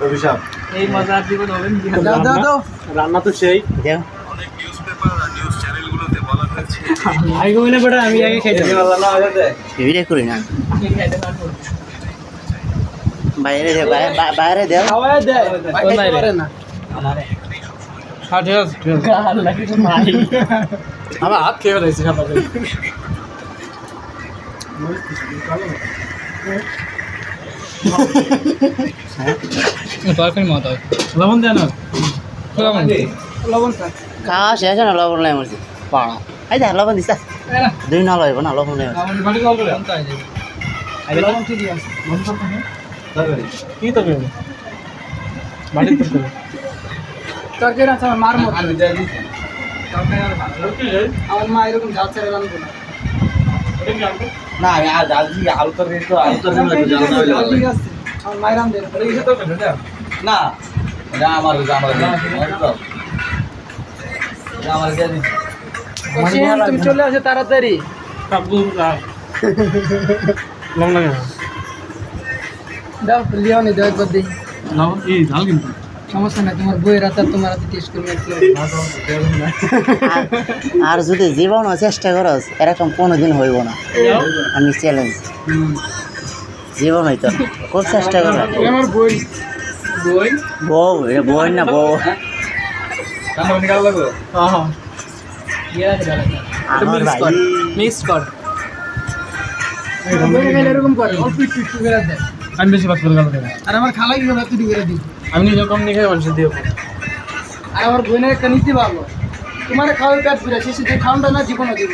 অভিশাপ এই মজা আর জীবন হবে রান্না তো সেই আমি আগে খাইতে ভিডিও করি না বাইরে দে বাইরে দে আমার হাত খেয়ে ফেলেছি লবণ দেন লবণ খাওয়া শেষ না লবণ লাই মরছি পাড়া এই দেখ লবণ দিস দুই না লইব না লবণ লাই লবণ ঠিক আছে কি তরকারি বাড়ির তরকারি আছে আমার মার মতো আমার মা এরকম ঝাল ছেড়ে রান্না করে না আমি ডাল দিয়ে আলু তরকারি তো আলু তরকারি ঠিক আছে আমার মায়ের রান্না না এটা আমার আমার দিয়ে দিচ্ছি তুমি চলে আসো তাড়াতাড়ি লবণ লাগে দাও লিওনি দাও একবার দিই ঝাল কিন্তু সমস্যা নাই তোমার বইয়ের হাতে তোমার হাতে টেস্ট করবে আর যদি জীবন চেষ্টা করস এরকম কোনোদিন হইব না আমি চ্যালেঞ্জ জীবন হইতো খুব চেষ্টা কর আমার বই বই বউ এটা বই না বউ আমার ভাই মিক্স কর এরকম করে অল্প একটু একটু করে দেয় আমি বেশি ভাত করে গেল আর আমার খালা কি ভাত তুই করে দিই আমি নিজে কম নিয়ে খাই মানুষের দিয়ে আর আমার বোনের একটা নীতি ভালো তোমার খাওয়ার কাজ করে শেষে যে খাওয়াটা না জীবনও দিব